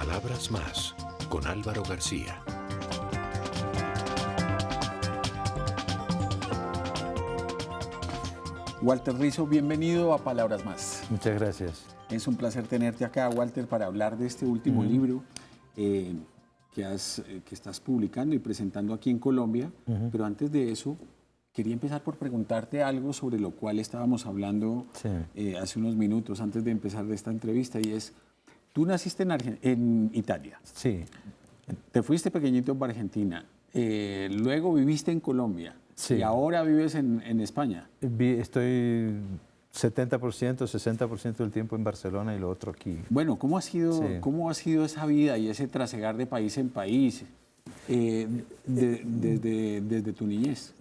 Palabras más, con Álvaro García. Walter Rizzo, bienvenido a Palabras Más. Muchas gracias. Es un placer tenerte acá, Walter, para hablar de este último libro que estás publicando y presentando aquí en Colombia. Pero antes de eso, quería empezar por preguntarte algo sobre lo cual estábamos hablando hace unos minutos antes de empezar esta entrevista, y es, tú naciste en Italia. Sí. Te fuiste pequeñito para Argentina, luego viviste en Colombia. Sí. Y ahora vives en España. Estoy 70%, 60% del tiempo en Barcelona y lo otro aquí. Bueno, ¿cómo ha sido esa vida y ese trasegar de país en país desde tu niñez?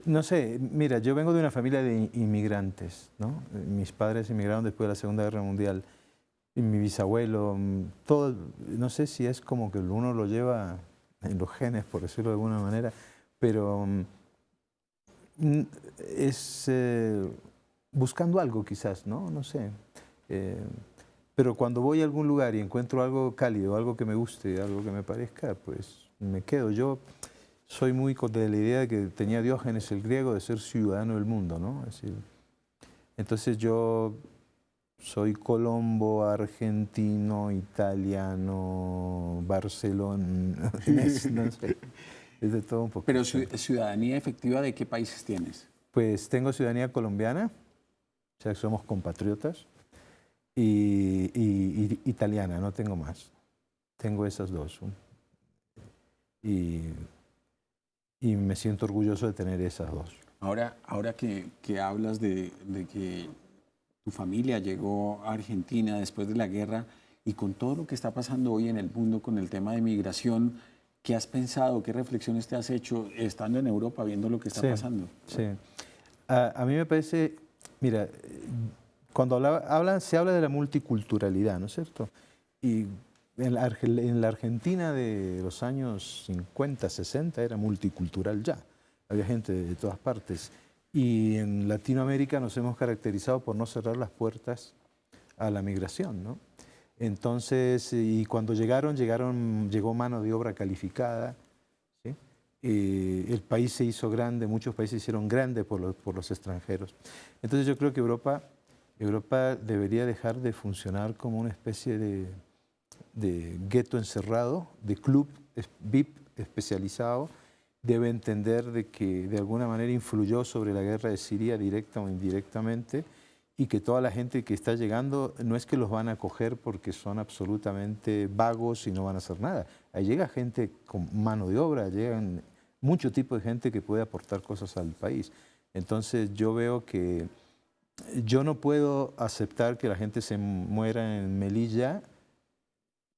No sé, mira, yo vengo de una familia de inmigrantes, ¿no? Mis padres emigraron después de la Segunda Guerra Mundial. Y mi bisabuelo, todo, no sé si es como que uno lo lleva en los genes, por decirlo de alguna manera, pero es buscando algo quizás, ¿no? No sé. Pero cuando voy a algún lugar y encuentro algo cálido, algo que me guste, algo que me parezca, pues me quedo. Yo soy muy de la idea de que tenía Diógenes el griego de ser ciudadano del mundo, ¿no? Es decir, entonces yo soy colombo, argentino, italiano, barcelonés, no sé. Es de todo un poco. Pero ciudadanía efectiva, ¿de qué países tienes? Pues tengo ciudadanía colombiana, o sea, somos compatriotas, y italiana, no tengo más. Tengo esas dos. Y me siento orgulloso de tener esas dos. Ahora que hablas de que tu familia llegó a Argentina después de la guerra y con todo lo que está pasando hoy en el mundo con el tema de migración, ¿qué has pensado? ¿Qué reflexiones te has hecho estando en Europa, viendo lo que está pasando? Sí. A mí me parece, mira, cuando se habla de la multiculturalidad, ¿no es cierto? Y en la Argentina de los años 50, 60 era multicultural ya. Había gente de todas partes. Y en Latinoamérica nos hemos caracterizado por no cerrar las puertas a la migración, ¿no? Entonces, y cuando llegó mano de obra calificada, ¿sí? El país se hizo grande, muchos países se hicieron grandes por los extranjeros. Entonces yo creo que Europa debería dejar de funcionar como una especie de gueto encerrado, de club VIP especializado. Debe entender de que de alguna manera influyó sobre la guerra de Siria directa o indirectamente, y que toda la gente que está llegando no es que los van a acoger porque son absolutamente vagos y no van a hacer nada. Ahí llega gente con mano de obra, llegan mucho tipo de gente que puede aportar cosas al país. Entonces yo veo que yo no puedo aceptar que la gente se muera en Melilla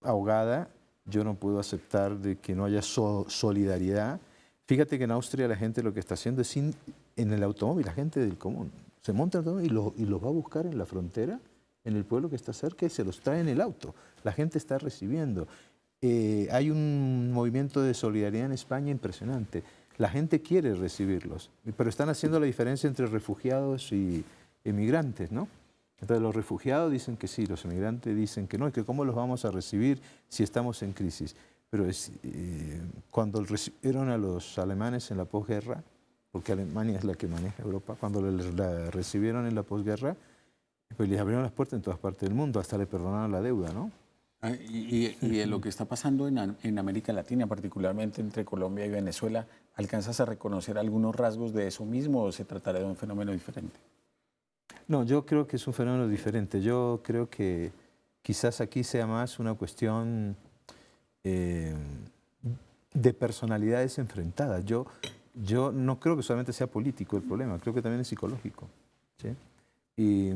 ahogada. Yo no puedo aceptar de que no haya solidaridad. Fíjate que en Austria la gente lo que está haciendo es en el automóvil, la gente del común se monta en el automóvil y los va a buscar en la frontera, en el pueblo que está cerca, y se los trae en el auto. La gente está recibiendo. Hay un movimiento de solidaridad en España impresionante. La gente quiere recibirlos, pero están haciendo la diferencia entre refugiados y emigrantes, ¿no? Entonces los refugiados dicen que sí, los emigrantes dicen que no, y que cómo los vamos a recibir si estamos en crisis. Pero cuando recibieron a los alemanes en la posguerra, porque Alemania es la que maneja Europa, cuando la recibieron en la posguerra, pues les abrieron las puertas en todas partes del mundo, hasta le perdonaron la deuda, ¿no? Y de lo que está pasando en América Latina, particularmente entre Colombia y Venezuela, ¿alcanzas a reconocer algunos rasgos de eso mismo o se tratará de un fenómeno diferente? No, yo creo que es un fenómeno diferente. Yo creo que quizás aquí sea más una cuestión de personalidades enfrentadas. Yo no creo que solamente sea político el problema, creo que también es psicológico, ¿sí? Y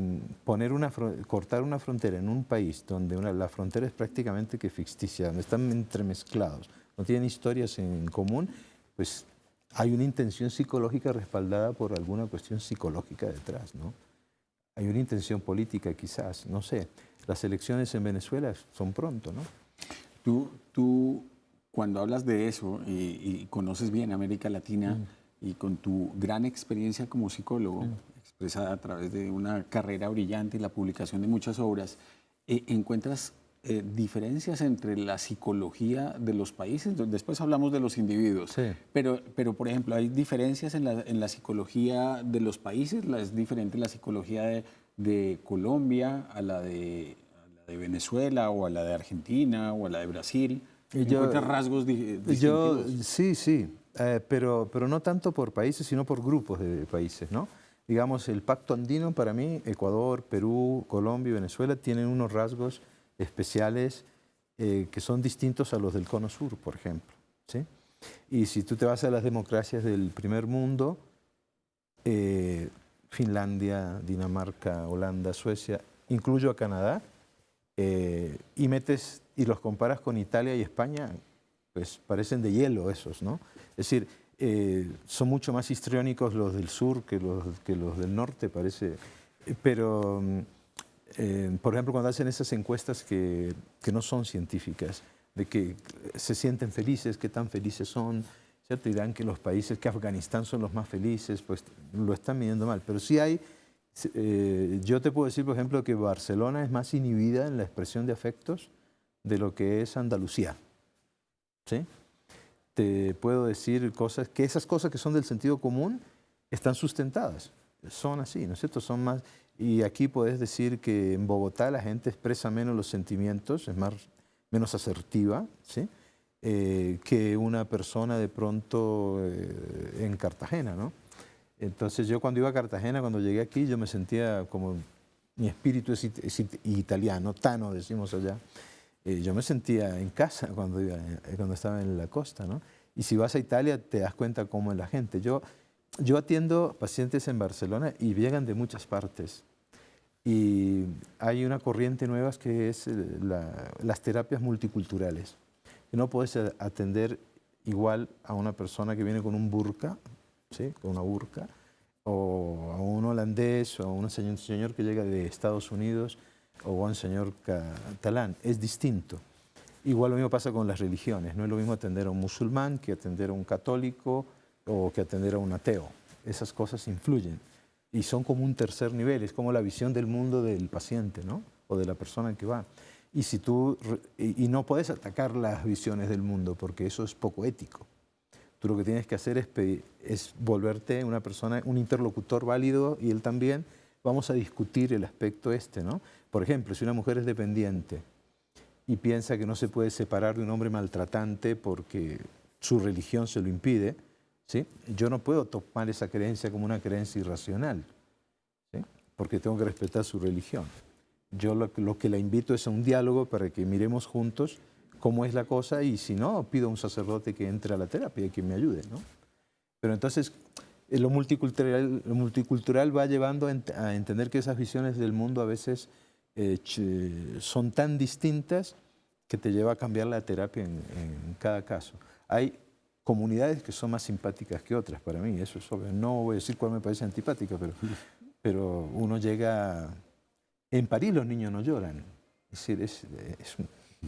cortar una frontera en un país donde la frontera es prácticamente que ficticia, donde están entremezclados, no tienen historias en común, pues hay una intención psicológica respaldada por alguna cuestión psicológica detrás, ¿no? Hay una intención política quizás, no sé. Las elecciones en Venezuela son pronto, ¿no? Tú cuando hablas de eso y conoces bien América Latina y con tu gran experiencia como psicólogo, expresada a través de una carrera brillante y la publicación de muchas obras, ¿encuentras diferencias entre la psicología de los países. Después hablamos de los individuos. Sí. Pero por ejemplo, ¿hay diferencias en la psicología de los países? ¿Es diferente la psicología de Colombia a la de Venezuela o a la de Argentina o a la de Brasil? ¿Encuentras rasgos distintivos? Sí, pero no tanto por países, sino por grupos de países, ¿no? Digamos, el Pacto Andino para mí, Ecuador, Perú, Colombia y Venezuela tienen unos rasgos especiales que son distintos a los del Cono Sur, por ejemplo, ¿sí? Y si tú te vas a las democracias del primer mundo, Finlandia, Dinamarca, Holanda, Suecia, incluyo a Canadá, y los comparas con Italia y España, pues parecen de hielo esos, ¿no? Es decir, son mucho más histriónicos los del sur que los del norte, parece. Pero, por ejemplo, cuando hacen esas encuestas que no son científicas, de que se sienten felices, qué tan felices son, ¿cierto? Dirán que los países, que Afganistán son los más felices, pues lo están midiendo mal. Pero sí hay, yo te puedo decir, por ejemplo, que Barcelona es más inhibida en la expresión de afectos de lo que es Andalucía, ¿sí? Te puedo decir cosas, que esas cosas que son del sentido común están sustentadas, son así, ¿no es cierto? Son más, y aquí puedes decir que en Bogotá la gente expresa menos los sentimientos, es menos asertiva, ¿sí? Que una persona de pronto en Cartagena, ¿no? Entonces yo cuando iba a Cartagena, cuando llegué aquí, yo me sentía como, mi espíritu es italiano, tano decimos allá. Yo me sentía en casa cuando estaba en la costa, ¿no? Y si vas a Italia te das cuenta cómo es la gente. Yo atiendo pacientes en Barcelona y llegan de muchas partes. Y hay una corriente nueva que es las terapias multiculturales. Y no puedes atender igual a una persona que viene con un burka, ¿sí? Con una burka, o a un holandés o a un señor que llega de Estados Unidos, o a un señor catalán, es distinto. Igual lo mismo pasa con las religiones, no es lo mismo atender a un musulmán que atender a un católico o que atender a un ateo. Esas cosas influyen y son como un tercer nivel, es como la visión del mundo del paciente, ¿no? O de la persona que va. Y no puedes atacar las visiones del mundo porque eso es poco ético. Tú lo que tienes que hacer es volverte una persona, un interlocutor válido, y él también. Vamos a discutir el aspecto ¿no? Por ejemplo, si una mujer es dependiente y piensa que no se puede separar de un hombre maltratante porque su religión se lo impide, ¿sí? Yo no puedo tomar esa creencia como una creencia irracional, ¿sí? Porque tengo que respetar su religión. Yo lo que la invito es a un diálogo para que miremos juntos cómo es la cosa, y si no, pido a un sacerdote que entre a la terapia y que me ayude, ¿no? Pero entonces lo multicultural va llevando a entender que esas visiones del mundo a veces son tan distintas que te lleva a cambiar la terapia en cada caso. Hay comunidades que son más simpáticas que otras para mí, eso es obvio. No voy a decir cuál me parece antipática, pero uno llega... En París los niños no lloran, es decir,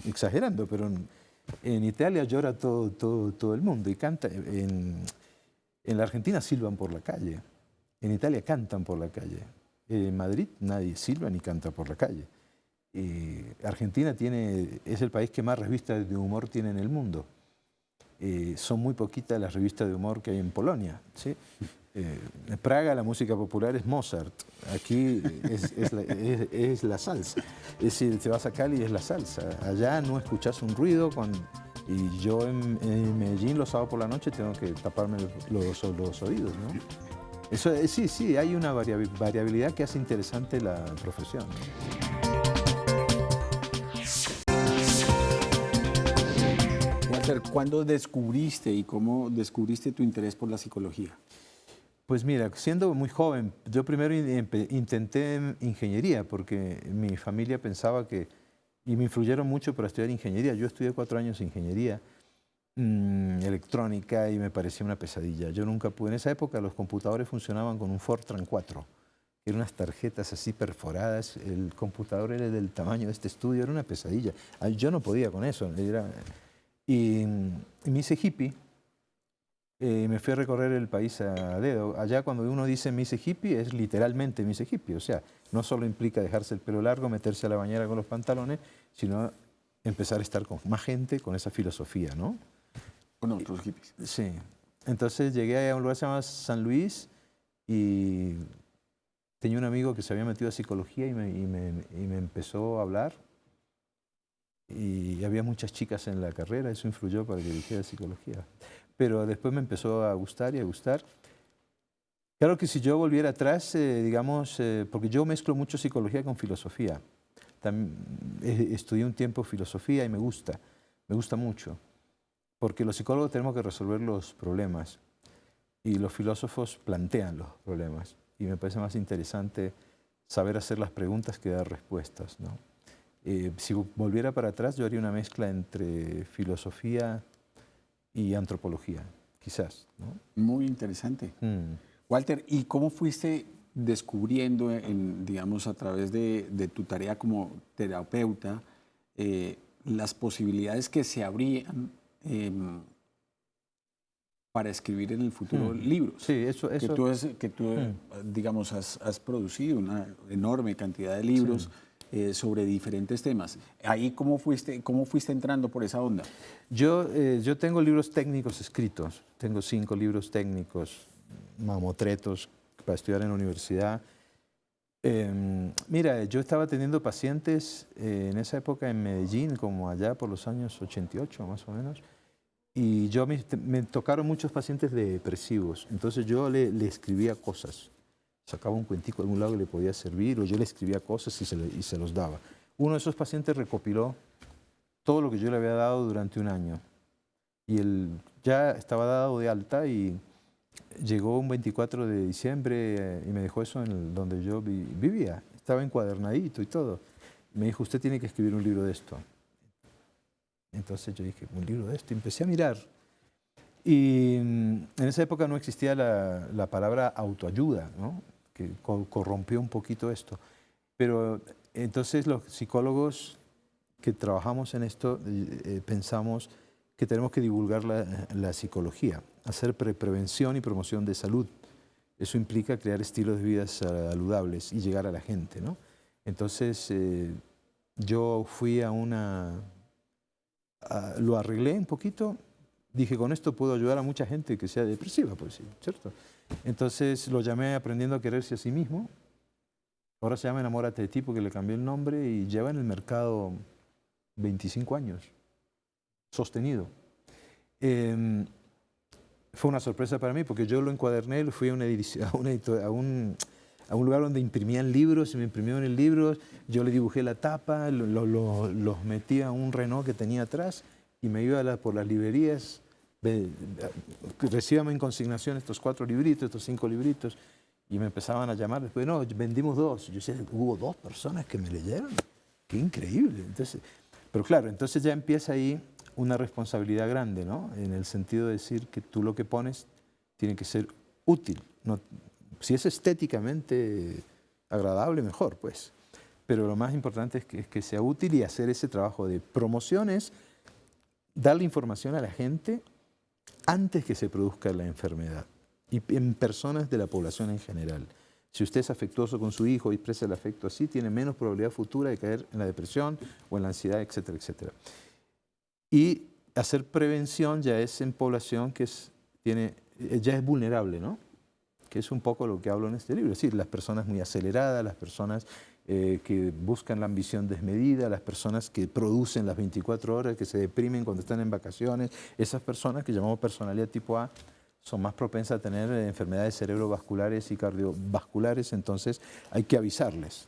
exagerando, pero en Italia llora todo el mundo y canta. En la Argentina silban por la calle, en Italia cantan por la calle, en Madrid nadie silba ni canta por la calle. Argentina es el país que más revistas de humor tiene en el mundo. Son muy poquitas las revistas de humor que hay en Polonia, ¿sí? En Praga la música popular es Mozart, aquí es la salsa. Es decir, te vas a Cali y es la salsa. Allá no escuchas un ruido y yo en Medellín los sábados por la noche tengo que taparme los oídos, ¿no? Eso, sí, hay una variabilidad que hace interesante la profesión, ¿no? Walter, ¿cuándo descubriste y cómo descubriste tu interés por la psicología? Pues mira, siendo muy joven, yo primero intenté ingeniería porque mi familia pensaba y me influyeron mucho para estudiar ingeniería. Yo estudié 4 años de ingeniería electrónica y me parecía una pesadilla. Yo nunca pude. En esa época los computadores funcionaban con un Fortran 4, que eran unas tarjetas así perforadas. El computador era del tamaño de este estudio, era una pesadilla. Yo no podía con eso. Y me hice hippie. Me fui a recorrer el país a dedo. Allá cuando uno dice me hice hippie, es literalmente me hice hippie. O sea, no solo implica dejarse el pelo largo, meterse a la bañera con los pantalones, sino empezar a estar con más gente con esa filosofía, ¿no? Con otros hippies. Sí. Entonces llegué a un lugar que se llama San Luis y tenía un amigo que se había metido a psicología y me empezó a hablar. Y había muchas chicas en la carrera, eso influyó para que eligiera psicología. Pero después me empezó a gustar y a gustar. Claro que si yo volviera atrás, digamos, porque yo mezclo mucho psicología con filosofía. También, estudié un tiempo filosofía y me gusta mucho. Porque los psicólogos tenemos que resolver los problemas y los filósofos plantean los problemas. Y me parece más interesante saber hacer las preguntas que dar respuestas, ¿no? Si volviera para atrás, yo haría una mezcla entre filosofía y antropología, quizás, ¿no? Muy interesante. Walter, ¿y cómo fuiste descubriendo, digamos, a través de tu tarea como terapeuta, las posibilidades que se abrían para escribir en el futuro libros? Sí, eso. Que tú digamos, has producido una enorme cantidad de libros. Sí. Sobre diferentes temas. Ahí, ¿cómo fuiste entrando por esa onda? Yo tengo libros técnicos escritos. Tengo 5 libros técnicos, mamotretos, para estudiar en la universidad. Mira, yo estaba teniendo pacientes en esa época en Medellín, como allá por los años 88 más o menos, y me tocaron muchos pacientes depresivos. Entonces yo le escribía cosas. Sacaba un cuentico de algún lado que le podía servir, o yo le escribía cosas y se los daba. Uno de esos pacientes recopiló todo lo que yo le había dado durante un año. Y él ya estaba dado de alta y llegó un 24 de diciembre y me dejó eso donde yo vivía. Estaba encuadernadito y todo. Me dijo, usted tiene que escribir un libro de esto. Entonces yo dije, ¿un libro de esto? Y empecé a mirar. Y en esa época no existía la palabra autoayuda, ¿no? Que corrompió un poquito esto. Pero entonces los psicólogos que trabajamos en esto pensamos que tenemos que divulgar la psicología, hacer prevención y promoción de salud. Eso implica crear estilos de vida saludables y llegar a la gente, ¿no? Entonces yo fui lo arreglé un poquito. Dije, con esto puedo ayudar a mucha gente que sea depresiva, por decir, ¿cierto? Entonces lo llamé Aprendiendo a quererse a sí mismo. Ahora se llama Enamórate de ti porque le cambié el nombre y lleva en el mercado 25 años, sostenido. Fue una sorpresa para mí porque yo lo encuaderné, fui a un lugar donde imprimían libros y me imprimieron el libro. Yo le dibujé la tapa, los metí a un Renault que tenía atrás y me iba por las librerías, recíbame en consignación estos 4 libritos, estos 5 libritos, y me empezaban a llamar. Después, no, vendimos 2. Yo decía, hubo 2 personas que me leyeron. Qué increíble. Entonces, pero claro, entonces ya empieza ahí una responsabilidad grande, ¿no? En el sentido de decir que tú lo que pones tiene que ser útil. No, si es estéticamente agradable, mejor, pues. Pero lo más importante es que sea útil y hacer ese trabajo de promociones, darle información a la gente antes que se produzca la enfermedad y en personas de la población en general. Si usted es afectuoso con su hijo y expresa el afecto así, tiene menos probabilidad futura de caer en la depresión o en la ansiedad, etcétera, etcétera. Y hacer prevención ya es en población que ya es vulnerable, ¿no? Que es un poco lo que hablo en este libro. Es decir, las personas muy aceleradas, las personas que buscan la ambición desmedida, las personas que producen las 24 horas, que se deprimen cuando están en vacaciones, esas personas que llamamos personalidad tipo A son más propensas a tener enfermedades cerebrovasculares y cardiovasculares, entonces hay que avisarles,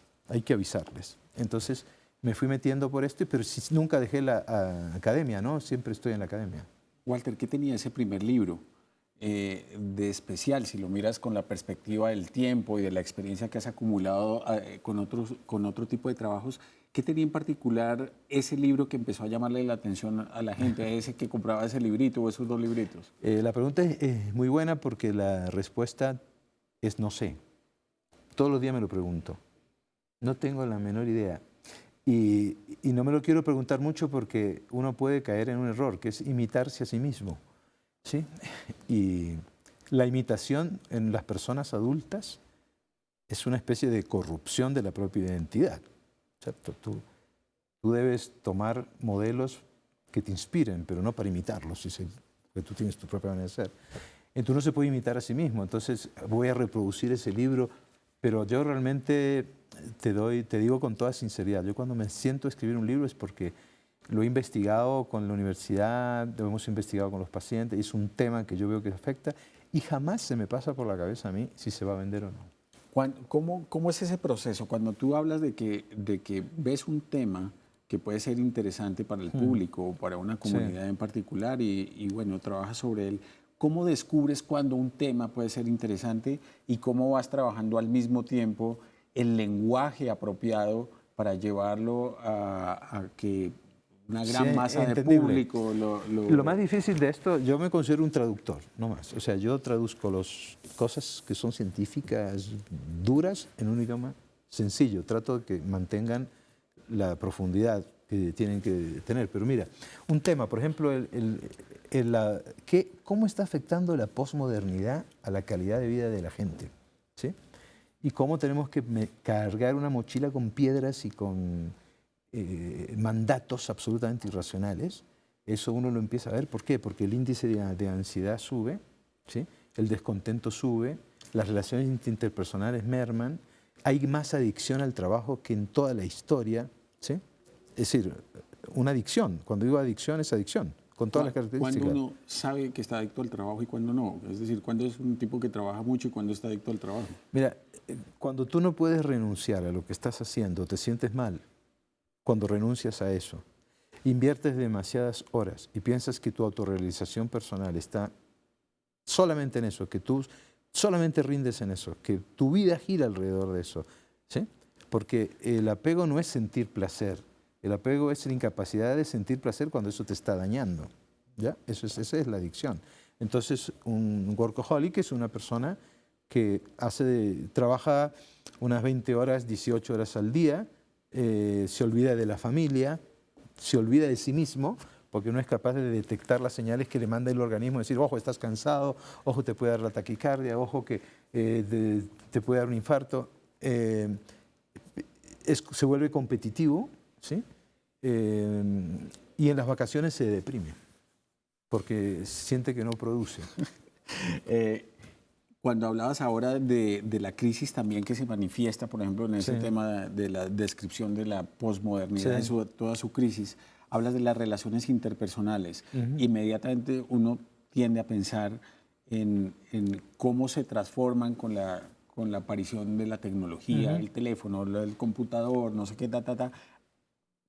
Entonces me fui metiendo por esto, pero nunca dejé la academia, ¿no? Siempre estoy en la academia. Walter, ¿qué tenía ese primer libro de especial, si lo miras con la perspectiva del tiempo y de la experiencia que has acumulado con otro tipo de trabajos? ¿Qué tenía en particular ese libro que empezó a llamarle la atención a la gente, a ese que compraba ese librito o esos 2 libritos? La pregunta es muy buena porque la respuesta es no sé. Todos los días me lo pregunto. No tengo la menor idea. Y no me lo quiero preguntar mucho porque uno puede caer en un error, que es imitarse a sí mismo, ¿sí? Y la imitación en las personas adultas es una especie de corrupción de la propia identidad, ¿cierto? Tú debes tomar modelos que te inspiren, pero no para imitarlos, porque tú tienes tu propia manera de ser. Entonces uno se puede imitar a sí mismo. Entonces voy a reproducir ese libro, pero yo realmente te digo con toda sinceridad, yo cuando me siento a escribir un libro es porque lo he investigado con la universidad, lo hemos investigado con los pacientes, es un tema que yo veo que afecta y jamás se me pasa por la cabeza a mí si se va a vender o no. ¿Cómo es ese proceso? Cuando tú hablas de que ves un tema que puede ser interesante para el público o para una comunidad en particular y bueno, trabajas sobre él, ¿cómo descubres cuando un tema puede ser interesante y cómo vas trabajando al mismo tiempo el lenguaje apropiado para llevarlo a que una gran masa de entendible. público Lo más difícil de esto, yo me considero un traductor, no más. O sea, yo traduzco las cosas que son científicas duras en un idioma sencillo. Trato de que mantengan la profundidad que tienen que tener. Pero mira, un tema, por ejemplo, ¿cómo está afectando la posmodernidad a la calidad de vida de la gente? ¿Sí? Y cómo tenemos que cargar una mochila con piedras y con mandatos absolutamente irracionales. Eso uno lo empieza a ver. ¿Por qué? Porque el índice de ansiedad sube, ¿sí? El descontento sube, las relaciones interpersonales merman, hay más adicción al trabajo que en toda la historia, ¿sí? Es decir, una adicción. Cuando digo adicción, es adicción, con todas las características. ¿Cuándo uno sabe que está adicto al trabajo y cuándo no? Es decir, ¿cuándo es un tipo que trabaja mucho y cuándo está adicto al trabajo? Mira, cuando tú no puedes renunciar a lo que estás haciendo, te sientes mal. Cuando renuncias a eso, inviertes demasiadas horas y piensas que tu autorrealización personal está solamente en eso, que tú solamente rindes en eso, que tu vida gira alrededor de eso, ¿sí? Porque el apego no es sentir placer, el apego es la incapacidad de sentir placer cuando eso te está dañando, ¿ya? Esa es la adicción. Entonces, un workaholic es una persona que trabaja unas 20 horas, 18 horas al día, se olvida de la familia, se olvida de sí mismo, porque no es capaz de detectar las señales que le manda el organismo, decir, ojo, estás cansado, ojo, te puede dar la taquicardia, ojo, que te puede dar un infarto. Se vuelve competitivo, ¿sí? Y en las vacaciones se deprime, porque siente que no produce. Cuando hablabas ahora de la crisis también que se manifiesta, por ejemplo, en ese tema de la descripción de la posmodernidad, de toda su crisis, hablas de las relaciones interpersonales. Inmediatamente uno tiende a pensar en cómo se transforman con la aparición de la tecnología, el teléfono, el computador, no sé qué,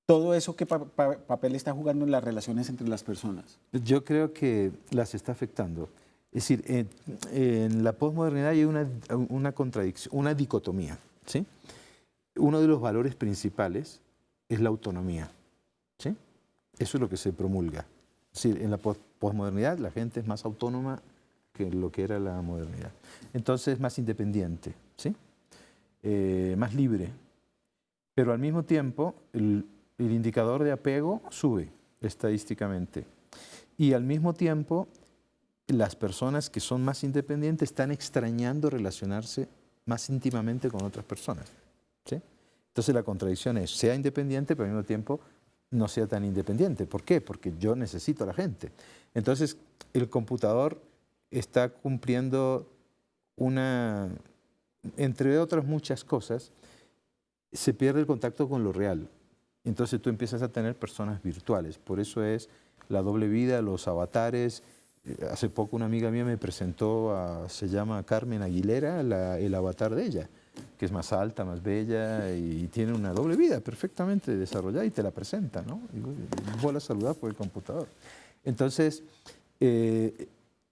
Todo eso, ¿qué papel está jugando en las relaciones entre las personas? Yo creo que las está afectando. Es decir, en la posmodernidad hay una contradicción, una dicotomía, ¿sí? Uno de los valores principales es la autonomía, ¿sí? Eso es lo que se promulga. Es decir, en la posmodernidad la gente es más autónoma que lo que era la modernidad. Entonces, más independiente, ¿sí? Más libre. Pero al mismo tiempo, el indicador de apego sube estadísticamente. Y al mismo tiempo, las personas que son más independientes están extrañando relacionarse más íntimamente con otras personas, ¿sí? Entonces la contradicción es, sea independiente, pero al mismo tiempo no sea tan independiente. ¿Por qué? Porque yo necesito a la gente. Entonces el computador está cumpliendo entre otras muchas cosas, se pierde el contacto con lo real. Entonces tú empiezas a tener personas virtuales. Por eso es la doble vida, los avatares. Hace poco una amiga mía me presentó se llama Carmen Aguilera, el avatar de ella, que es más alta, más bella y tiene una doble vida perfectamente desarrollada y te la presenta, ¿no? Y vos la saludás por el computador. Entonces, el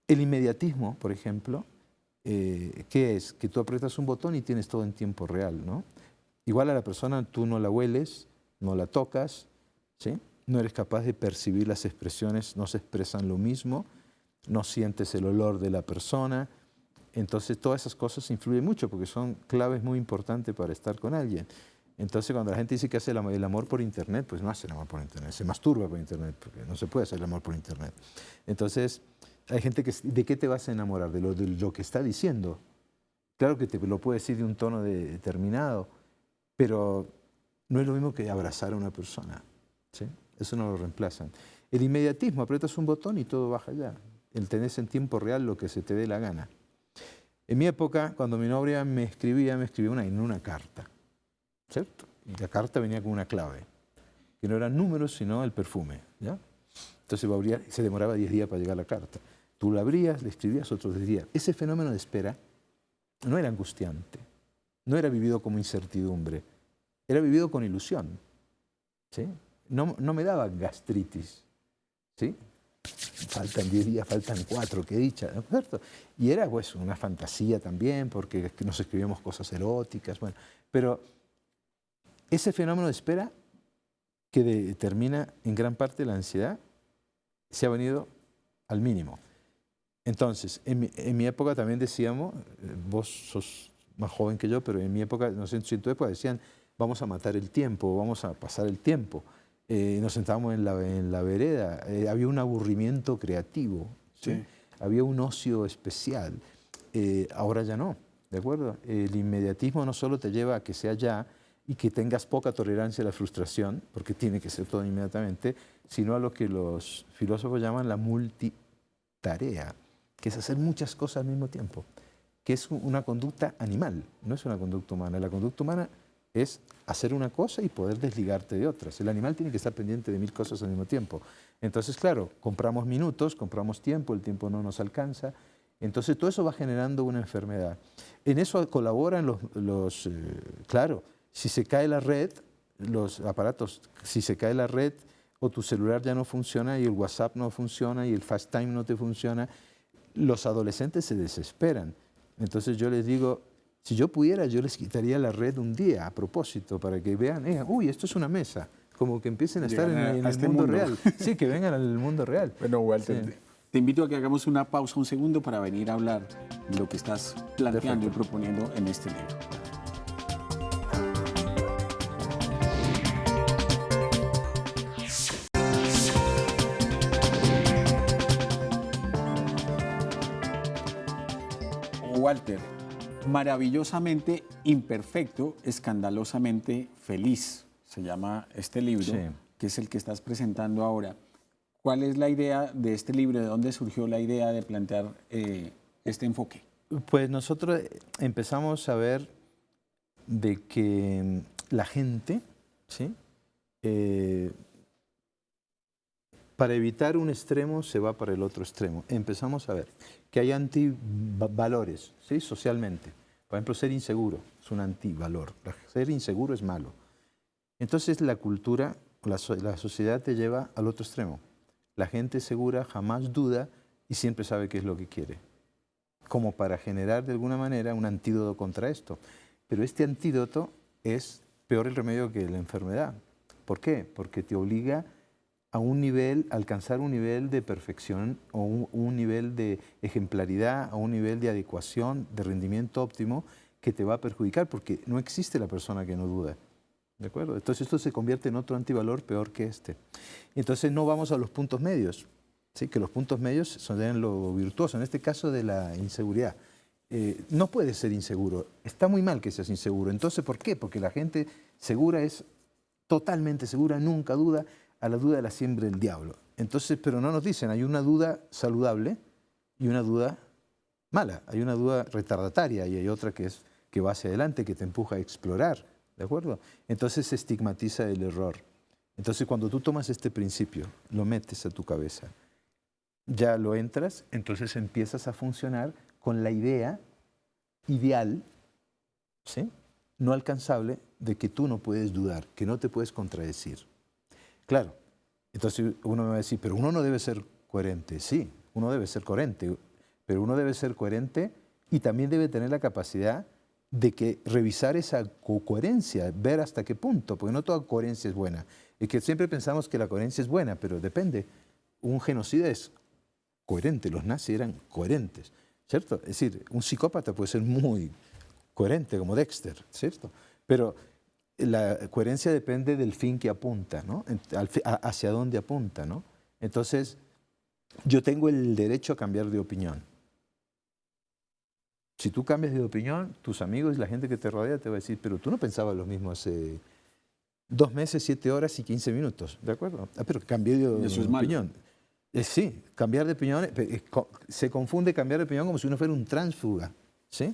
inmediatismo, por ejemplo, ¿qué es? Que tú aprietas un botón y tienes todo en tiempo real, ¿no? Igual a la persona tú no la hueles, no la tocas, ¿sí? No eres capaz de percibir las expresiones, no se expresan lo mismo, no sientes el olor de la persona. Entonces todas esas cosas influyen mucho porque son claves muy importantes para estar con alguien. Entonces cuando la gente dice que hace el amor por internet, pues no hace el amor por internet, se masturba por internet, porque no se puede hacer el amor por internet. Entonces hay gente que, ¿de qué te vas a enamorar? De lo que está diciendo. Claro que te lo puede decir de un tono determinado, pero no es lo mismo que abrazar a una persona. ¿sí? Eso no lo reemplazan. El inmediatismo, aprietas un botón y todo baja ya. El tenés en tiempo real lo que se te dé la gana. En mi época, cuando mi novia me escribía en una carta, ¿cierto? Y la carta venía con una clave, que no eran números, sino el perfume, ¿ya? Entonces se demoraba 10 días para llegar la carta. Tú la abrías, le escribías otros 10 días. Ese fenómeno de espera no era angustiante, no era vivido como incertidumbre, era vivido con ilusión, ¿sí? No me daba gastritis, ¿sí? Faltan 10 días, faltan 4, qué dicha, ¿no es cierto? Y era pues una fantasía también, porque nos escribíamos cosas eróticas, bueno. Pero ese fenómeno de espera que determina en gran parte la ansiedad se ha venido al mínimo. Entonces, en mi época también decíamos, vos sos más joven que yo, pero en mi época, no sé si en tu época decían, vamos a matar el tiempo, vamos a pasar el tiempo. Nos sentábamos en la vereda, había un aburrimiento creativo, ¿sí? Sí. Había un ocio especial. Ahora ya no, ¿de acuerdo? El inmediatismo no solo te lleva a que sea ya y que tengas poca tolerancia a la frustración, porque tiene que ser todo inmediatamente, sino a lo que los filósofos llaman la multitarea, que es hacer muchas cosas al mismo tiempo, que es una conducta animal, no es una conducta humana. La conducta humana es hacer una cosa y poder desligarte de otras. El animal tiene que estar pendiente de 1000 cosas al mismo tiempo. Entonces, claro, compramos minutos, compramos tiempo, el tiempo no nos alcanza. Entonces, todo eso va generando una enfermedad. En eso colaboran claro, si se cae la red, los aparatos, si se cae la red o tu celular ya no funciona y el WhatsApp no funciona y el Fast Time no te funciona, los adolescentes se desesperan. Entonces yo les digo, si yo pudiera, yo les quitaría la red un día a propósito para que vean, uy, esto es una mesa, como que empiecen a estar en el este mundo real. Sí, que vengan al mundo real. Bueno, Walter, Sí. te invito a que hagamos una pausa un segundo para venir a hablar de lo que estás planteando y proponiendo en este libro. Walter, maravillosamente imperfecto, escandalosamente feliz, se llama este libro, Sí. que es el que estás presentando ahora. ¿Cuál es la idea de este libro? ¿De dónde surgió la idea de plantear este enfoque? Pues nosotros empezamos a ver de que la gente, ¿sí? Para evitar un extremo se va para el otro extremo. Empezamos a ver que hay antivalores, ¿sí? Socialmente. Por ejemplo, ser inseguro es un antivalor. Ser inseguro es malo. Entonces la cultura, la sociedad te lleva al otro extremo. La gente segura jamás duda y siempre sabe qué es lo que quiere. Como para generar de alguna manera un antídoto contra esto. Pero este antídoto es peor el remedio que la enfermedad. ¿Por qué? Porque te obliga a alcanzar un nivel de perfección o un nivel de ejemplaridad, a un nivel de adecuación, de rendimiento óptimo que te va a perjudicar porque no existe la persona que no duda. ¿De acuerdo? Entonces esto se convierte en otro antivalor peor que este. Entonces no vamos a los puntos medios, ¿sí? Que los puntos medios son lo virtuoso, en este caso de la inseguridad. No puedes ser inseguro, está muy mal que seas inseguro. Entonces, ¿por qué? Porque la gente segura es totalmente segura, nunca duda, a la duda la siembra el diablo. Entonces, pero no nos dicen, hay una duda saludable y una duda mala, hay una duda retardataria y hay otra que va hacia adelante, que te empuja a explorar, ¿de acuerdo? Entonces se estigmatiza el error. Entonces cuando tú tomas este principio, lo metes a tu cabeza, ya lo entras, entonces empiezas a funcionar con la idea ideal, ¿sí? No alcanzable, de que tú no puedes dudar, que no te puedes contradecir. Claro, entonces uno me va a decir, pero uno no debe ser coherente. Sí, uno debe ser coherente, pero uno debe ser coherente y también debe tener la capacidad de revisar esa coherencia, ver hasta qué punto, porque no toda coherencia es buena. Y que siempre pensamos que la coherencia es buena, pero depende. Un genocida es coherente, los nazis eran coherentes, ¿cierto? Es decir, un psicópata puede ser muy coherente, como Dexter, ¿cierto? Pero la coherencia depende del fin que apunta, ¿no? Hacia dónde apunta, ¿no? Entonces, yo tengo el derecho a cambiar de opinión. Si tú cambias de opinión, tus amigos y la gente que te rodea te va a decir, pero tú no pensabas lo mismo hace 2 meses, 7 horas y 15 minutos, ¿de acuerdo? Pero cambié de Eso es malo. opinión. Sí, cambiar de opinión, se confunde cambiar de opinión como si uno fuera un tránsfuga, ¿sí?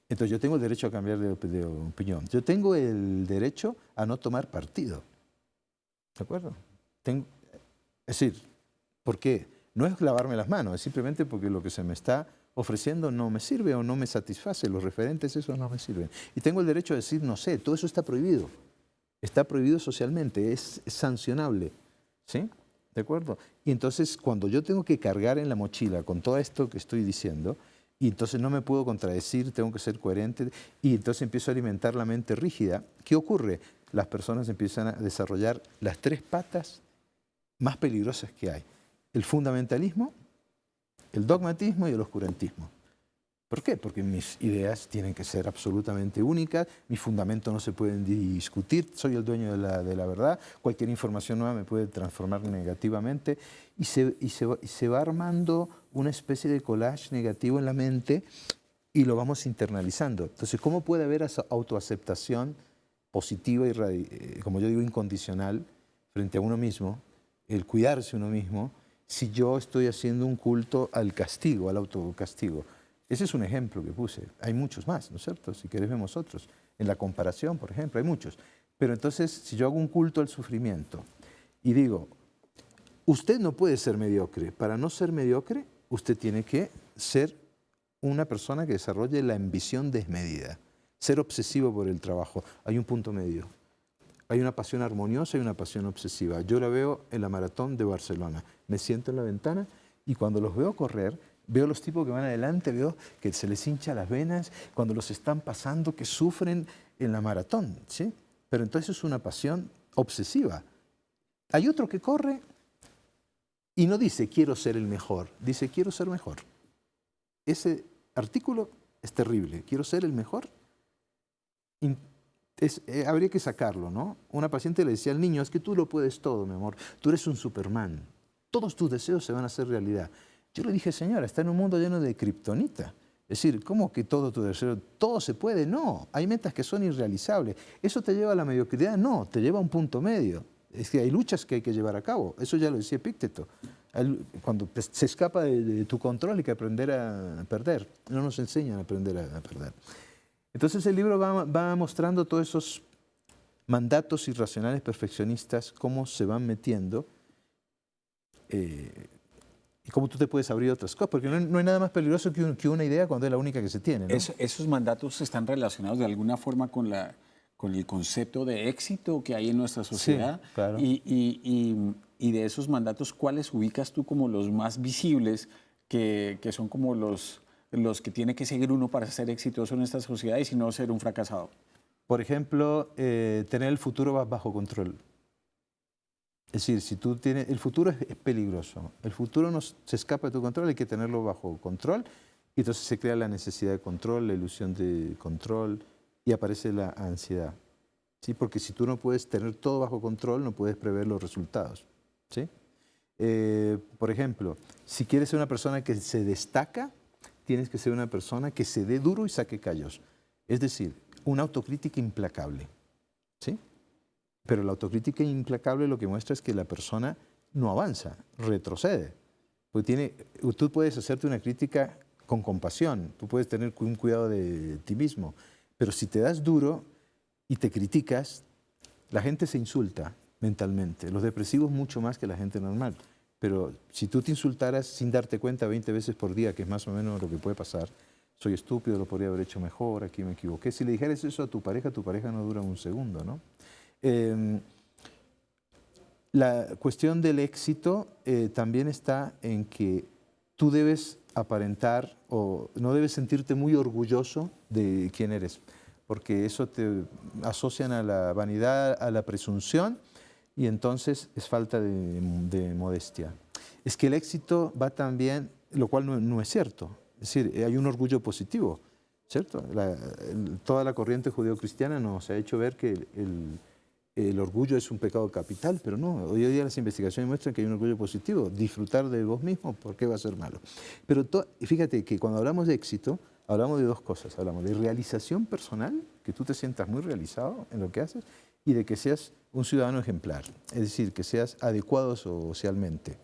Entonces yo tengo el derecho a cambiar de opinión. Yo tengo el derecho a no tomar partido, ¿de acuerdo? Es decir, ¿por qué? No es lavarme las manos, es simplemente porque lo que se me está ofreciendo no me sirve o no me satisface, los referentes esos no me sirven. Y tengo el derecho a decir, no sé, todo eso está prohibido. Está prohibido socialmente, es sancionable, ¿sí? ¿De acuerdo? Y entonces cuando yo tengo que cargar en la mochila con todo esto que estoy diciendo, y entonces no me puedo contradecir, tengo que ser coherente, y entonces empiezo a alimentar la mente rígida, ¿qué ocurre? Las personas empiezan a desarrollar las 3 patas más peligrosas que hay. El fundamentalismo, el dogmatismo y el oscurantismo. ¿Por qué? Porque mis ideas tienen que ser absolutamente únicas, mis fundamentos no se pueden discutir, soy el dueño de la verdad, cualquier información nueva me puede transformar negativamente y se va armando una especie de collage negativo en la mente y lo vamos internalizando. Entonces, ¿cómo puede haber esa autoaceptación positiva y, como yo digo, incondicional frente a uno mismo, el cuidarse uno mismo, si yo estoy haciendo un culto al castigo, al autocastigo? Ese es un ejemplo que puse. Hay muchos más, ¿no es cierto? Si querés vemos otros. En la comparación, por ejemplo, hay muchos. Pero entonces, si yo hago un culto al sufrimiento y digo, usted no puede ser mediocre. Para no ser mediocre, usted tiene que ser una persona que desarrolle la ambición desmedida. Ser obsesivo por el trabajo. Hay un punto medio. Hay una pasión armoniosa y una pasión obsesiva. Yo la veo en la maratón de Barcelona. Me siento en la ventana y cuando los veo correr, veo los tipos que van adelante, veo que se les hincha las venas, cuando los están pasando, que sufren en la maratón, ¿sí? Pero entonces es una pasión obsesiva. Hay otro que corre y no dice quiero ser el mejor, dice quiero ser mejor. Ese artículo es terrible, quiero ser el mejor. Habría que sacarlo, ¿no? Una paciente le decía al niño, es que tú lo puedes todo, mi amor, tú eres un Superman, todos tus deseos se van a hacer realidad. Yo le dije, señora, está en un mundo lleno de kriptonita. Es decir, ¿cómo que todo tu deseo, todo se puede? No, hay metas que son irrealizables. ¿Eso te lleva a la mediocridad? No, te lleva a un punto medio. Es que hay luchas que hay que llevar a cabo. Eso ya lo decía Epicteto. Cuando se escapa de tu control hay que aprender a perder. No nos enseñan a aprender a perder. Entonces el libro va mostrando todos esos mandatos irracionales perfeccionistas, cómo se van metiendo y cómo tú te puedes abrir a otras cosas, porque no hay nada más peligroso que una idea cuando es la única que se tiene, ¿no? Esos mandatos están relacionados de alguna forma con el concepto de éxito que hay en nuestra sociedad. Sí, claro. Y de esos mandatos, ¿cuáles ubicas tú como los más visibles, que son como los que tiene que seguir uno para ser exitoso en esta sociedad y si no ser un fracasado? Por ejemplo, tener el futuro bajo control. Es decir, si tú tienes, el futuro es peligroso. El futuro se escapa de tu control, hay que tenerlo bajo control. Y entonces se crea la necesidad de control, la ilusión de control y aparece la ansiedad. ¿Sí? Porque si tú no puedes tener todo bajo control, no puedes prever los resultados. ¿Sí? Por ejemplo, si quieres ser una persona que se destaca, tienes que ser una persona que se dé duro y saque callos. Es decir, una autocrítica implacable. ¿Sí? Pero la autocrítica implacable lo que muestra es que la persona no avanza, retrocede. Porque tú puedes hacerte una crítica con compasión, tú puedes tener un cuidado de ti mismo, pero si te das duro y te criticas, la gente se insulta mentalmente. Los depresivos mucho más que la gente normal. Pero si tú te insultaras sin darte cuenta 20 veces por día, que es más o menos lo que puede pasar, soy estúpido, lo podría haber hecho mejor, aquí me equivoqué. Si le dijeras eso a tu pareja no dura un segundo, ¿no? La cuestión del éxito también está en que tú debes aparentar o no debes sentirte muy orgulloso de quién eres, porque eso te asocian a la vanidad, a la presunción y entonces es falta de modestia. Es que el éxito va también, lo cual no es cierto, es decir, hay un orgullo positivo, ¿cierto? Toda la corriente judeocristiana nos ha hecho ver que el orgullo es un pecado capital, pero no, hoy en día las investigaciones muestran que hay un orgullo positivo. Disfrutar de vos mismo, ¿por qué va a ser malo? Pero fíjate que cuando hablamos de éxito, hablamos de dos cosas. Hablamos de realización personal, que tú te sientas muy realizado en lo que haces, y de que seas un ciudadano ejemplar, es decir, que seas adecuado socialmente.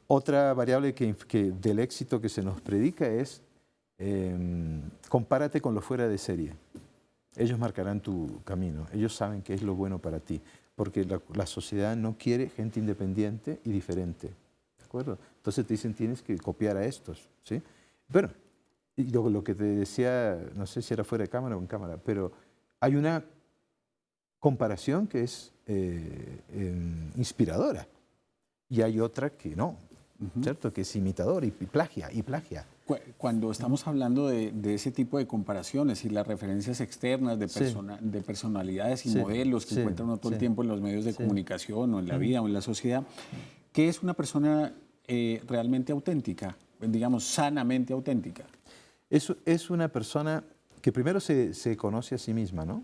Otra variable del éxito que se nos predica es compárate con los fuera de serie. Ellos marcarán tu camino, ellos saben qué es lo bueno para ti, porque la sociedad no quiere gente independiente y diferente. ¿De acuerdo? Entonces te dicen tienes que copiar a estos. ¿Sí? Bueno, y lo que te decía, no sé si era fuera de cámara o en cámara, pero hay una comparación que es inspiradora y hay otra que no, ¿cierto? Que es imitadora y plagia, y plagia. Cuando estamos hablando de ese tipo de comparaciones y las referencias externas de personalidades y modelos que encuentra uno todo el tiempo en los medios de comunicación o en la vida o en la sociedad, ¿qué es una persona realmente auténtica, digamos, sanamente auténtica? Es una persona que primero se conoce a sí misma, ¿no?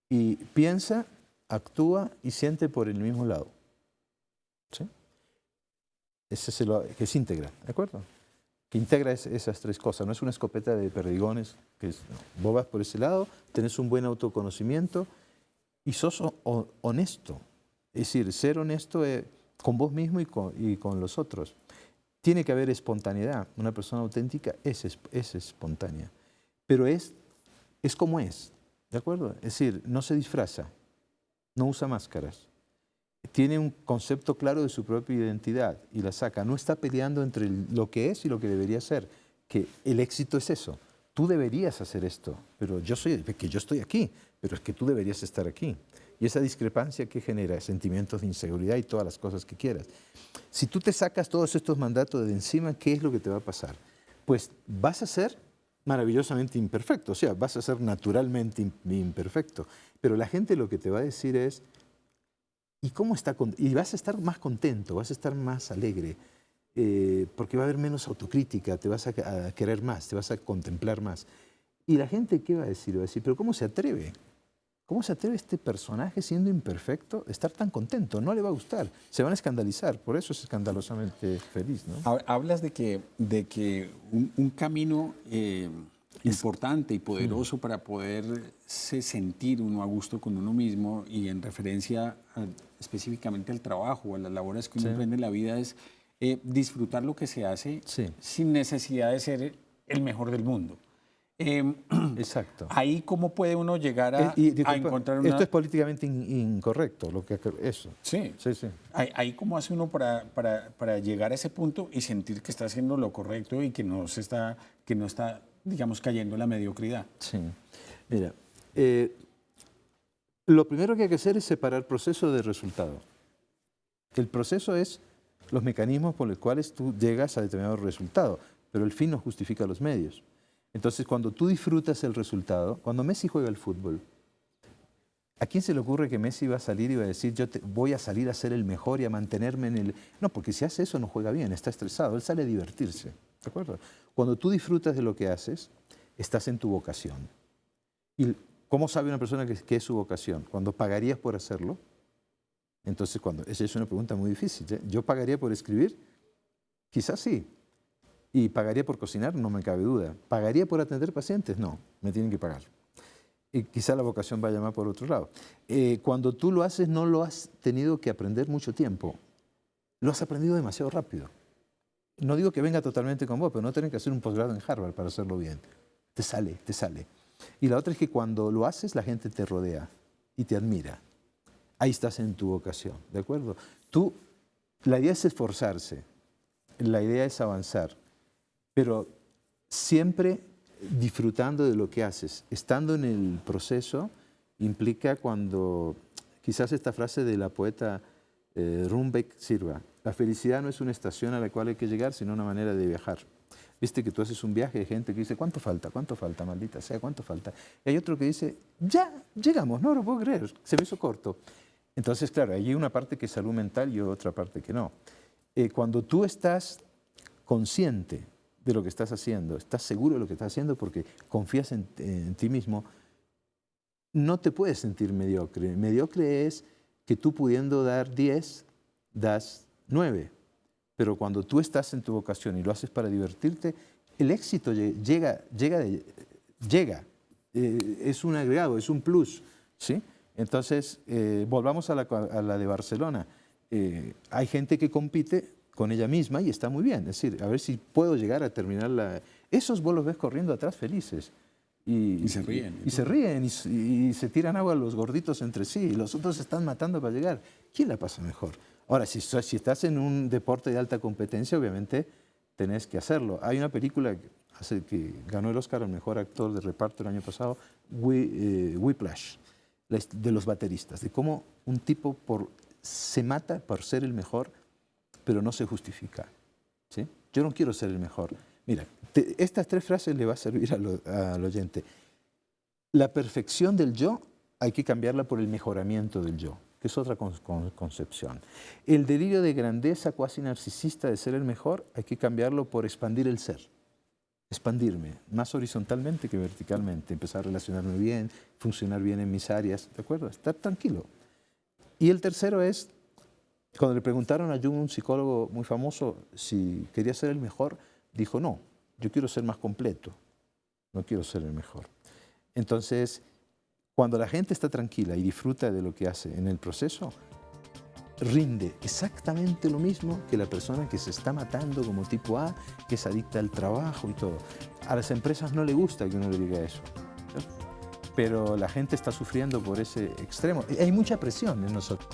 Y piensa, actúa y siente por el mismo lado. ¿Sí? Ese es que es íntegra, ¿de acuerdo? Que integra esas tres cosas. No es una escopeta de perdigones, que vos vas por ese lado, tenés un buen autoconocimiento y sos honesto. Es decir, ser honesto con vos mismo y con los otros. Tiene que haber espontaneidad. Una persona auténtica es espontánea. Pero es como es, ¿de acuerdo? Es decir, no se disfraza, no usa máscaras. Tiene un concepto claro de su propia identidad y la saca. No está peleando entre lo que es y lo que debería ser. Que el éxito es eso. Tú deberías hacer esto, pero yo estoy aquí, pero es que tú deberías estar aquí. Y esa discrepancia que genera sentimientos de inseguridad y todas las cosas que quieras. Si tú te sacas todos estos mandatos de encima, ¿qué es lo que te va a pasar? Pues vas a ser maravillosamente imperfecto, o sea, vas a ser naturalmente imperfecto. Pero la gente lo que te va a decir es, ¿y cómo está? Y vas a estar más contento, vas a estar más alegre, porque va a haber menos autocrítica, te vas a querer más, te vas a contemplar más. Y la gente, ¿qué va a decir? Va a decir, ¿pero cómo se atreve? ¿Cómo se atreve este personaje siendo imperfecto a estar tan contento? No le va a gustar, se van a escandalizar, por eso es escandalosamente feliz, ¿no? Hablas de que un camino importante y poderoso para poderse sentir uno a gusto con uno mismo y en referencia específicamente al trabajo o a las labores que uno emprende en la vida es disfrutar lo que se hace sin necesidad de ser el mejor del mundo. Exacto. Ahí cómo puede uno llegar a encontrar una... Esto es políticamente incorrecto, eso. Sí. Ahí cómo hace uno para llegar a ese punto y sentir que está haciendo lo correcto y que no está, digamos, cayendo en la mediocridad. Sí. Mira, lo primero que hay que hacer es separar proceso de resultado. El proceso es los mecanismos por los cuales tú llegas a determinado resultado, pero el fin no justifica los medios. Entonces, cuando tú disfrutas el resultado, cuando Messi juega al fútbol, ¿a quién se le ocurre que Messi va a salir y va a decir voy a salir a ser el mejor y a mantenerme en el...? No, porque si hace eso no juega bien, está estresado, él sale a divertirse, ¿de acuerdo? Cuando tú disfrutas de lo que haces, estás en tu vocación. ¿Y cómo sabe una persona que es su vocación? Cuando pagarías por hacerlo. Entonces, esa es una pregunta muy difícil, ¿eh? ¿Yo pagaría por escribir? Quizás sí. ¿Y pagaría por cocinar? No me cabe duda. ¿Pagaría por atender pacientes? No, me tienen que pagar. Y quizá la vocación vaya más por otro lado. Cuando tú lo haces, no lo has tenido que aprender mucho tiempo. Lo has aprendido demasiado rápido. No digo que venga totalmente con vos, pero no tenés que hacer un posgrado en Harvard para hacerlo bien. Te sale. Y la otra es que cuando lo haces, la gente te rodea y te admira. Ahí estás en tu vocación, ¿de acuerdo? La idea es esforzarse, la idea es avanzar. Pero siempre disfrutando de lo que haces. Estando en el proceso implica cuando, quizás esta frase de la poeta Rumbeck sirva. La felicidad no es una estación a la cual hay que llegar, sino una manera de viajar. Viste que tú haces un viaje de gente que dice, ¿cuánto falta? ¿Cuánto falta? Maldita sea, ¿cuánto falta? Y hay otro que dice, ya, llegamos, no lo puedo creer, se me hizo corto. Entonces, claro, hay una parte que es salud mental y otra parte que no. Cuando tú estás consciente de lo que estás haciendo, estás seguro de lo que estás haciendo porque confías en ti mismo, no te puedes sentir mediocre. Mediocre es que tú pudiendo dar 10, das 9. Pero cuando tú estás en tu vocación y lo haces para divertirte, el éxito llega. Es un agregado, es un plus, ¿sí? Entonces, volvamos a la de Barcelona. Hay gente que compite con ella misma y está muy bien. Es decir, a ver si puedo llegar a terminar la... Esos vos los ves corriendo atrás felices. Y se ríen. Y se ríen y se tiran agua los gorditos entre sí. Y los otros se están matando para llegar. ¿Quién la pasa mejor? Ahora, si estás en un deporte de alta competencia, obviamente tenés que hacerlo. Hay una película que ganó el Oscar al mejor actor de reparto el año pasado, Whiplash, de los bateristas, de cómo un tipo se mata por ser el mejor, pero no se justifica. ¿Sí? Yo no quiero ser el mejor. Mira, estas 3 frases le va a servir al oyente. La perfección del yo hay que cambiarla por el mejoramiento del yo, que es otra concepción. El delirio de grandeza cuasi narcisista de ser el mejor hay que cambiarlo por expandir el ser. Expandirme, más horizontalmente que verticalmente, empezar a relacionarme bien, funcionar bien en mis áreas, ¿de acuerdo? Estar tranquilo. Y el tercero es, cuando le preguntaron a Jung, un psicólogo muy famoso, si quería ser el mejor, dijo, no, yo quiero ser más completo, no quiero ser el mejor. Entonces, cuando la gente está tranquila y disfruta de lo que hace en el proceso, rinde exactamente lo mismo que la persona que se está matando como tipo A, que es adicta al trabajo y todo. A las empresas no le gusta que uno le diga eso, ¿sí? Pero la gente está sufriendo por ese extremo. Hay mucha presión en nosotros.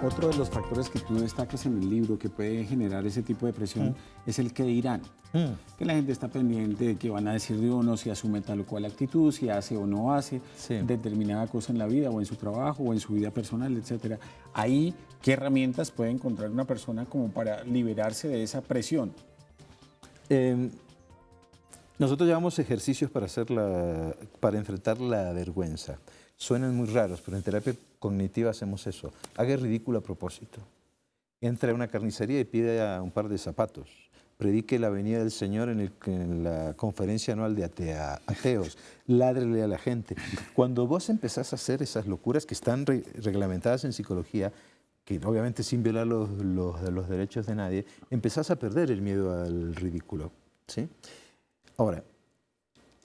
Otro de los factores que tú destacas en el libro que puede generar ese tipo de presión es el que dirán. Que la gente está pendiente de qué van a decir de uno, si asume tal o cual actitud, si hace o no hace determinada cosa en la vida o en su trabajo o en su vida personal, etc. Ahí, ¿qué herramientas puede encontrar una persona como para liberarse de esa presión? Nosotros llevamos ejercicios para enfrentar la vergüenza. Suenan muy raros, pero en terapia cognitiva hacemos eso. Haga el ridículo a propósito. Entra a una carnicería y pide un par de zapatos. Predique la venida del Señor en la conferencia anual de ateos. Ládrele a la gente. Cuando vos empezás a hacer esas locuras que están reglamentadas en psicología, que obviamente sin violar los derechos de nadie, empezás a perder el miedo al ridículo, ¿sí? Ahora,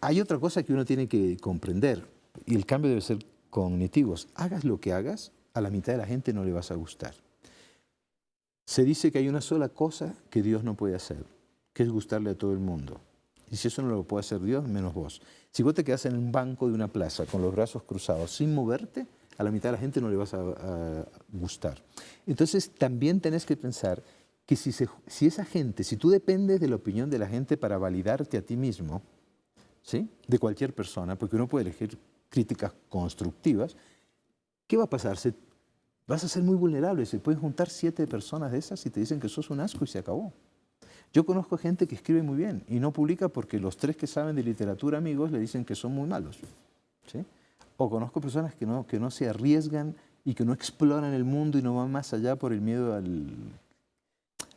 hay otra cosa que uno tiene que comprender, y el cambio debe ser cognitivo. Hagas lo que hagas, a la mitad de la gente no le vas a gustar. Se dice que hay una sola cosa que Dios no puede hacer, que es gustarle a todo el mundo. Y si eso no lo puede hacer Dios, menos vos. Si vos te quedás en un banco de una plaza con los brazos cruzados, sin moverte, a la mitad de la gente no le vas a gustar. Entonces también tenés que pensar que si esa gente, si tú dependes de la opinión de la gente para validarte a ti mismo, ¿sí? De cualquier persona, porque uno puede elegir críticas constructivas, ¿qué va a pasar? Vas a ser muy vulnerable. Se pueden juntar 7 personas de esas y te dicen que sos un asco y se acabó. Yo conozco gente que escribe muy bien y no publica porque los 3 que saben de literatura, amigos, le dicen que son muy malos, ¿sí? O conozco personas que no se arriesgan y que no exploran el mundo y no van más allá por el miedo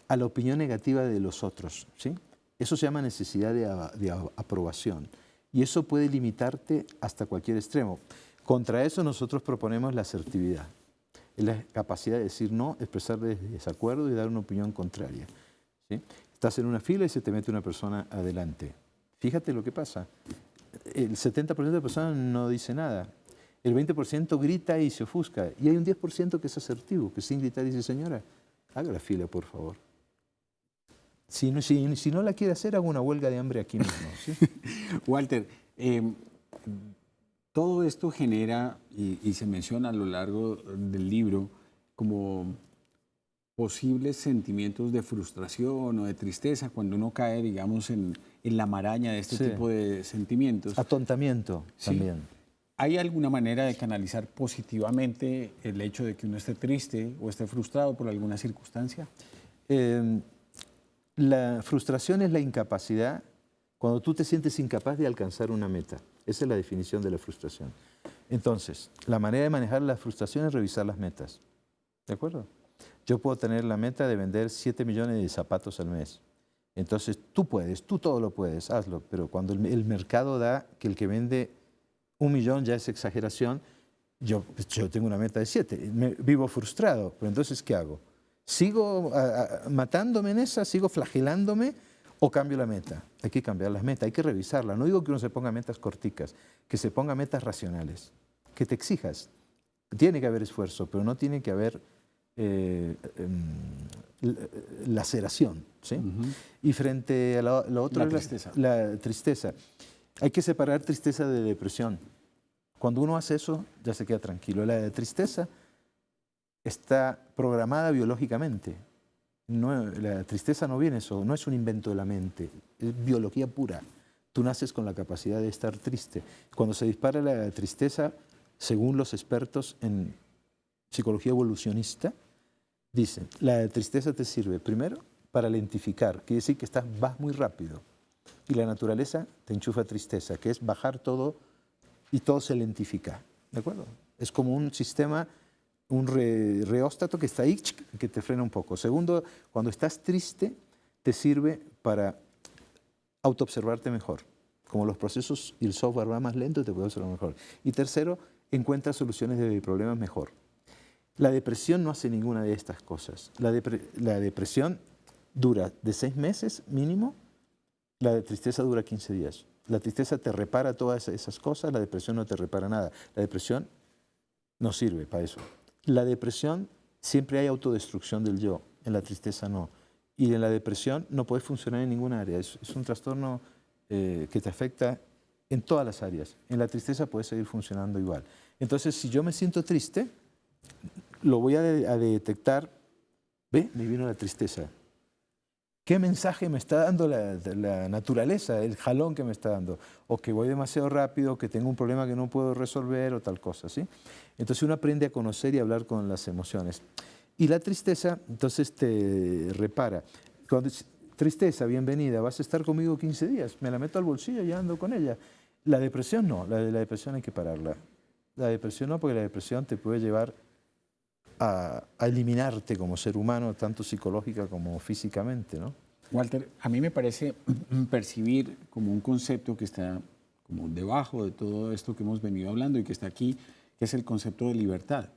a la opinión negativa de los otros, ¿sí? Eso se llama necesidad de aprobación. Y eso puede limitarte hasta cualquier extremo. Contra eso nosotros proponemos la asertividad. Es la capacidad de decir no, expresar desacuerdo y dar una opinión contraria, ¿sí? Estás en una fila y se te mete una persona adelante. Fíjate lo que pasa. El 70% de personas no dice nada. El 20% grita y se ofusca. Y hay un 10% que es asertivo, que sin gritar dice, señora, haga la fila, por favor. Si no la quiere hacer, haga una huelga de hambre aquí mismo, ¿sí? Walter, todo esto genera, y se menciona a lo largo del libro, como posibles sentimientos de frustración o de tristeza cuando uno cae, digamos, en la maraña de este tipo de sentimientos. Atontamiento también. ¿Hay alguna manera de canalizar positivamente el hecho de que uno esté triste o esté frustrado por alguna circunstancia? La frustración es la incapacidad, cuando tú te sientes incapaz de alcanzar una meta. Esa es la definición de la frustración. Entonces, la manera de manejar la frustración es revisar las metas. ¿De acuerdo? Yo puedo tener la meta de vender 7 millones de zapatos al mes. Entonces, tú puedes, tú todo lo puedes, hazlo. Pero cuando el mercado da que el que vende 1 millón ya es exageración, yo tengo una meta de 7. Vivo frustrado. Pero entonces, ¿qué hago? ¿Sigo matándome en esa? ¿Sigo flagelándome? O cambio la meta. Hay que cambiar las metas, hay que revisarla. No digo que uno se ponga metas corticas, que se ponga metas racionales, que te exijas. Tiene que haber esfuerzo, pero no tiene que haber laceración. ¿Sí? Y frente a lo otro, la tristeza. Hay que separar tristeza de depresión. Cuando uno hace eso, ya se queda tranquilo. La tristeza está programada biológicamente. La tristeza no viene eso, no es un invento de la mente, es biología pura. Tú naces con la capacidad de estar triste. Cuando se dispara la tristeza, según los expertos en psicología evolucionista, dicen, la tristeza te sirve primero para lentificar, quiere decir que vas muy rápido. Y la naturaleza te enchufa tristeza, que es bajar todo y todo se lentifica. ¿De acuerdo? Es como un sistema, un reóstato que está ahí, que te frena un poco. Segundo, cuando estás triste, te sirve para autoobservarte mejor. Como los procesos y el software va más lento, te puede observar mejor. Y tercero, encuentras soluciones de problemas mejor. La depresión no hace ninguna de estas cosas. La depresión dura de 6 meses mínimo, la de tristeza dura 15 días. La tristeza te repara todas esas cosas, la depresión no te repara nada. La depresión no sirve para eso. La depresión, siempre hay autodestrucción del yo, en la tristeza no. Y en la depresión no puedes funcionar en ninguna área. Es un trastorno que te afecta en todas las áreas. En la tristeza puedes seguir funcionando igual. Entonces, si yo me siento triste, lo voy a detectar. ¿Ve? Me vino la tristeza. ¿Qué mensaje me está dando la naturaleza, el jalón que me está dando? O que voy demasiado rápido, que tengo un problema que no puedo resolver o tal cosa, ¿sí? Entonces uno aprende a conocer y a hablar con las emociones. Y la tristeza, entonces te repara. Cuando tristeza, bienvenida, vas a estar conmigo 15 días, me la meto al bolsillo y ando con ella. La depresión no, la depresión hay que pararla. La depresión no, porque la depresión te puede llevar a eliminarte como ser humano, tanto psicológica como físicamente, ¿no? Walter, a mí me parece percibir como un concepto que está como debajo de todo esto que hemos venido hablando y que está aquí, que es el concepto de libertad.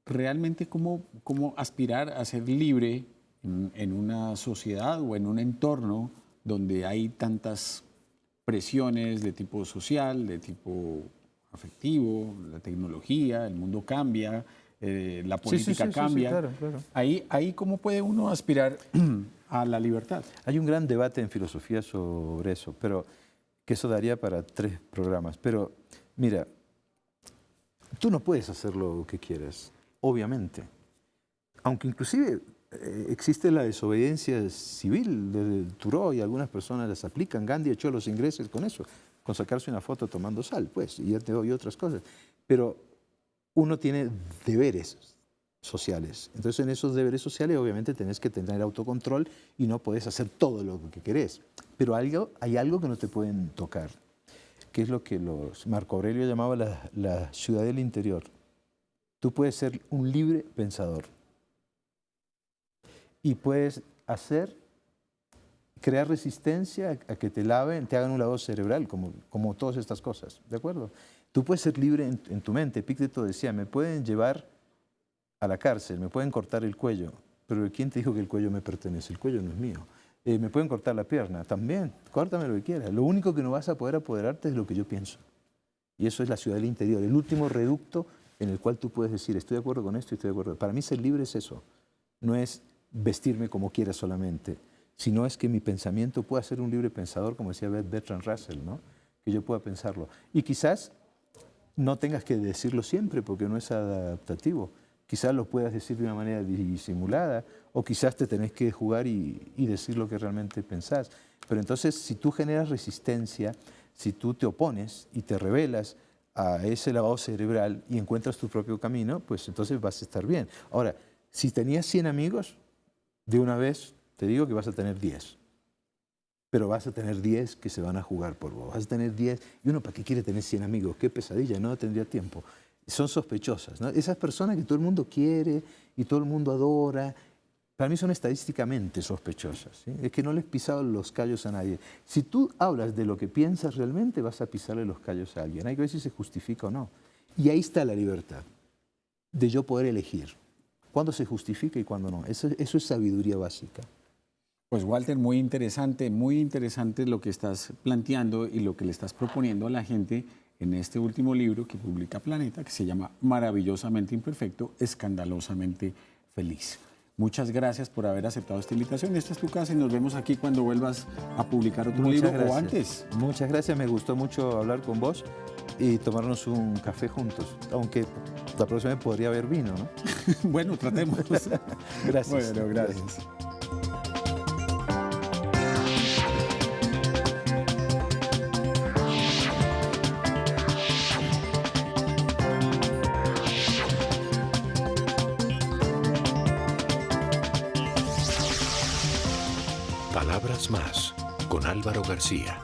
Realmente, ¿cómo aspirar a ser libre en una sociedad o en un entorno donde hay tantas presiones de tipo social, de tipo afectivo, la tecnología, el mundo cambia, la política cambia? Sí, claro, claro. Ahí ¿cómo puede uno aspirar a la libertad? Hay un gran debate en filosofía sobre eso, pero que eso daría para 3 programas. Pero mira, tú no puedes hacer lo que quieras, obviamente. Aunque inclusive existe la desobediencia civil de Thoreau y algunas personas las aplican. Gandhi echó los ingleses con eso, con sacarse una foto tomando sal, pues, y otras cosas. Pero uno tiene deberes sociales. Entonces, en esos deberes sociales, obviamente, tenés que tener autocontrol y no podés hacer todo lo que querés. Pero hay algo que no te pueden tocar, que es lo que Marco Aurelio llamaba la ciudad del interior. Tú puedes ser un libre pensador y puedes crear resistencia a que te laven, te hagan un lavado cerebral, como todas estas cosas, ¿de acuerdo? Tú puedes ser libre en tu mente. Epicteto decía, me pueden llevar a la cárcel, me pueden cortar el cuello, pero ¿quién te dijo que el cuello me pertenece? El cuello no es mío. Me pueden cortar la pierna, también, córtame lo que quieras. Lo único que no vas a poder apoderarte es lo que yo pienso. Y eso es la ciudad del interior, el último reducto en el cual tú puedes decir, estoy de acuerdo con esto y estoy de acuerdo. Para mí ser libre es eso, no es vestirme como quiera solamente, sino es que mi pensamiento pueda ser un libre pensador, como decía Bertrand Russell, ¿no? Que yo pueda pensarlo. Y quizás no tengas que decirlo siempre porque no es adaptativo. Quizás lo puedas decir de una manera disimulada o quizás te tenés que jugar y decir lo que realmente pensás. Pero entonces, si tú generas resistencia, si tú te opones y te rebelas a ese lavado cerebral y encuentras tu propio camino, pues entonces vas a estar bien. Ahora, si tenías 100 amigos, de una vez te digo que vas a tener 10. Pero vas a tener 10 que se van a jugar por vos. Vas a tener 10. ¿Y uno para qué quiere tener 100 amigos? Qué pesadilla, no tendría tiempo. Son sospechosas, ¿no? Esas personas que todo el mundo quiere y todo el mundo adora, para mí son estadísticamente sospechosas, ¿sí? Es que no les pisado los callos a nadie. Si tú hablas de lo que piensas realmente, vas a pisarle los callos a alguien. Hay que ver si se justifica o no. Y ahí está la libertad, de yo poder elegir cuándo se justifica y cuándo no. Eso es sabiduría básica. Pues Walter, muy interesante lo que estás planteando y lo que le estás proponiendo a la gente en este último libro que publica Planeta, que se llama Maravillosamente Imperfecto, Escandalosamente Feliz. Muchas gracias por haber aceptado esta invitación. Esta es tu casa y nos vemos aquí cuando vuelvas a publicar otro libro o antes. Muchas gracias, me gustó mucho hablar con vos y tomarnos un café juntos, aunque la próxima vez podría haber vino, ¿no? Bueno, tratemos. Gracias. Bueno, gracias. Palabras más con Álvaro García.